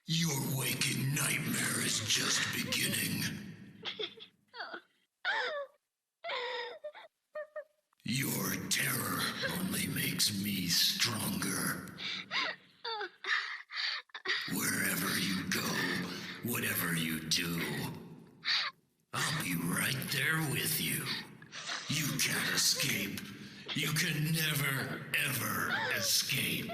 Your waking nightmare is just beginning. Your terror only makes me stronger. Wherever you go, whatever you do, I'll be right there with you. You can't escape. You can never, ever escape.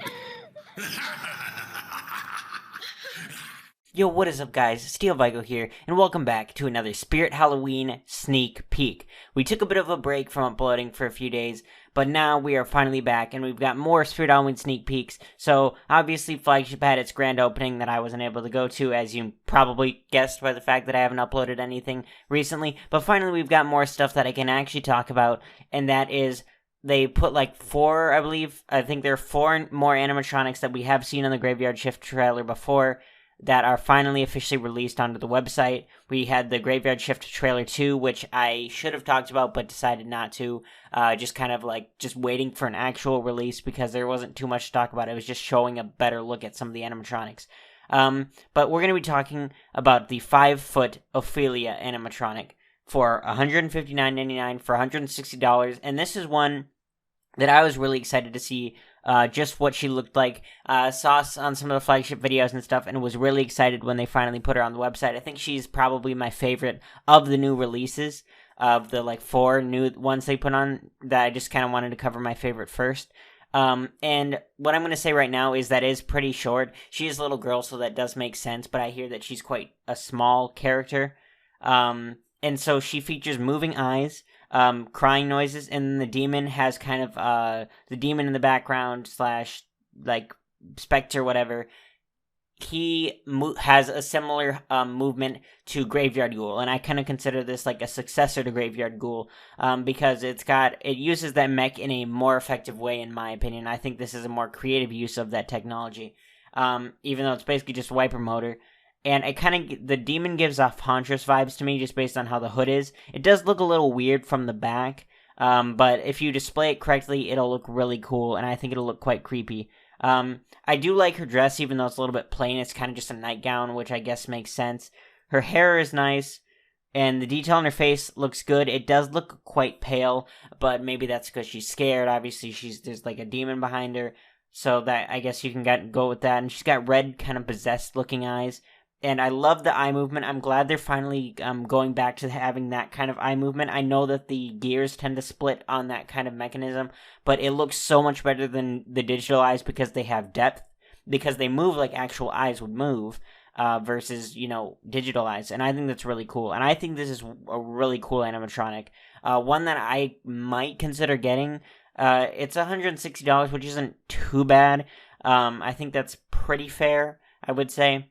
Yo, what is up guys, Steel Vigo here, and welcome back to another Spirit Halloween sneak peek. We took a bit of a break from uploading for a few days, but now we are finally back, and we've got more Spirit Halloween sneak peeks. So, obviously, Flagship had its grand opening that I wasn't able to go to, as you probably guessed by the fact that I haven't uploaded anything recently. But finally, we've got more stuff that I can actually talk about, and that is they put like I think there are 4 more animatronics that we have seen on the Graveyard Shift trailer before that are finally officially released onto the website. We had the Graveyard Shift trailer 2, which I should have talked about but decided not to. Just waiting for an actual release because there wasn't too much to talk about. It was just showing a better look at some of the animatronics. But we're going to be talking about the 5-foot Ophelia animatronic for $159.99 for $160. And this is one that I was really excited to see just what she looked like. Saw on some of the Flagship videos and stuff, and was really excited when they finally put her on the website. I think she's probably my favorite of the new releases, of the 4 new ones they put on, that I just kind of wanted to cover my favorite first. And what I'm going to say right now is that is pretty short. She is a little girl, so that does make sense, but I hear that she's quite a small character. And so she features moving eyes, crying noises, and the demon has kind of the demon in the background / specter, whatever. He has a similar movement to Graveyard Ghoul, and I kind of consider this like a successor to Graveyard Ghoul, because it uses that mech in a more effective way, in my opinion. I think this is a more creative use of that technology, even though it's basically just a wiper motor. And the demon gives off Hauntress vibes to me just based on how the hood is. It does look a little weird from the back, but if you display it correctly, it'll look really cool, and I think it'll look quite creepy. I do like her dress, even though it's a little bit plain. It's kind of just a nightgown, which I guess makes sense. Her hair is nice, and the detail on her face looks good. It does look quite pale, but maybe that's because she's scared. Obviously, there's like a demon behind her, so that I guess you can go with that. And she's got red, kind of possessed-looking eyes. And I love the eye movement. I'm glad they're finally going back to having that kind of eye movement. I know that the gears tend to split on that kind of mechanism, but it looks so much better than the digital eyes because they have depth, because they move like actual eyes would move, versus, digital eyes. And I think that's really cool. And I think this is a really cool animatronic. One that I might consider getting. It's $160, which isn't too bad. I think that's pretty fair, I would say.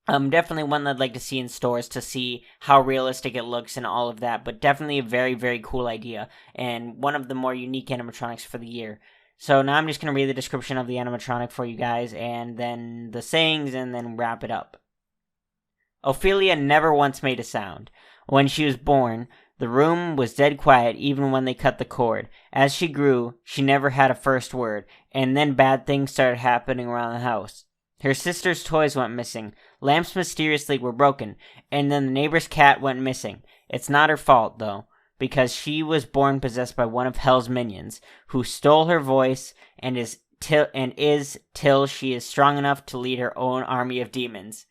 Definitely one that I'd like to see in stores to see how realistic it looks and all of that, but definitely a very, very cool idea, and one of the more unique animatronics for the year. So now I'm just going to read the description of the animatronic for you guys, and then the sayings, and then wrap it up. Ophelia never once made a sound. When she was born, the room was dead quiet even when they cut the cord. As she grew, she never had a first word, and then bad things started happening around the house. Her sister's toys went missing, lamps mysteriously were broken, and then the neighbor's cat went missing. It's not her fault, though, because she was born possessed by one of Hell's minions, who stole her voice and is till she is strong enough to lead her own army of demons.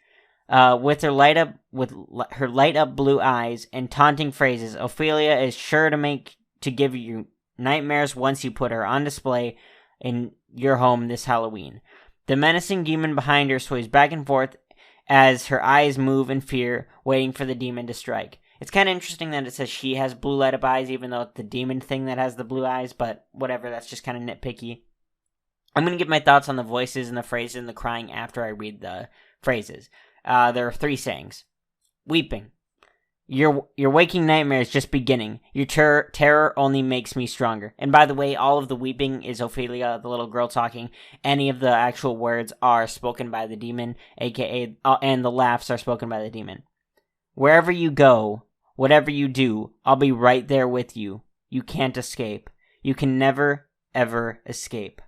With her light up blue eyes and taunting phrases, Ophelia is sure to give you nightmares once you put her on display in your home this Halloween. The menacing demon behind her sways back and forth as her eyes move in fear, waiting for the demon to strike. It's kind of interesting that it says she has blue light up eyes, even though it's the demon thing that has the blue eyes, but whatever, that's just kind of nitpicky. I'm going to give my thoughts on the voices and the phrases and the crying after I read the phrases. There are 3 sayings. Weeping. Your waking nightmare is just beginning. Your terror only makes me stronger. And by the way, all of the weeping is Ophelia, the little girl, talking. Any of the actual words are spoken by the demon, aka, and the laughs are spoken by the demon. Wherever you go, whatever you do, I'll be right there with you. You can't escape. You can never, ever escape.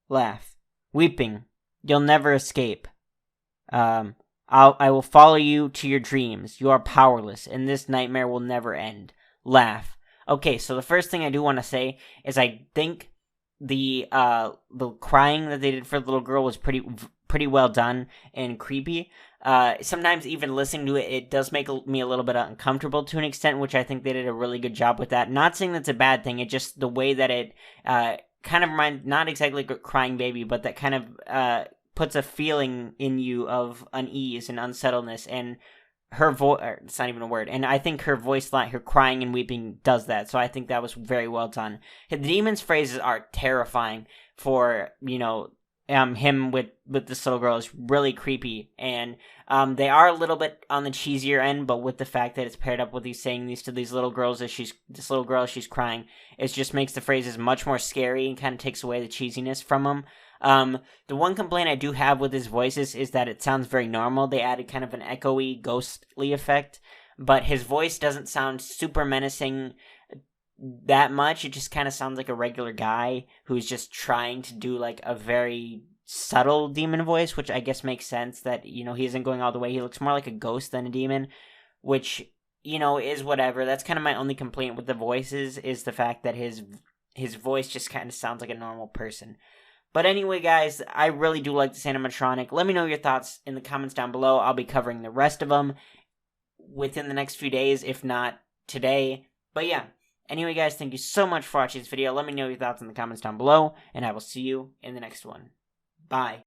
Laugh. Weeping. You'll never escape. I will follow you to your dreams. You are powerless, and this nightmare will never end. Laugh. Okay, so the first thing I do want to say is I think the crying that they did for the little girl was pretty well done and creepy. Sometimes even listening to it, it does make me a little bit uncomfortable to an extent, which I think they did a really good job with that. Not saying that's a bad thing. It just the way that it kind of reminds, not exactly like a crying baby, but that kind of puts a feeling in you of unease and unsettledness, and her voice, it's not even a word, and I think her voice line, her crying and weeping does that, so I think that was very well done. The demon's phrases are terrifying for, him with this little girl is really creepy, and they are a little bit on the cheesier end, but with the fact that it's paired up with these saying these to these little girls as this little girl as she's crying, it just makes the phrases much more scary and kind of takes away the cheesiness from them. The one complaint I do have with his voices is that it sounds very normal. They added kind of an echoey, ghostly effect, but his voice doesn't sound super menacing that much. It just kind of sounds like a regular guy who's just trying to do like a very subtle demon voice, which I guess makes sense that, he isn't going all the way. He looks more like a ghost than a demon, which, is whatever. That's kind of my only complaint with the voices, is the fact that his voice just kind of sounds like a normal person. But anyway, guys, I really do like this animatronic. Let me know your thoughts in the comments down below. I'll be covering the rest of them within the next few days, if not today. But yeah, anyway, guys, thank you so much for watching this video. Let me know your thoughts in the comments down below, and I will see you in the next one. Bye.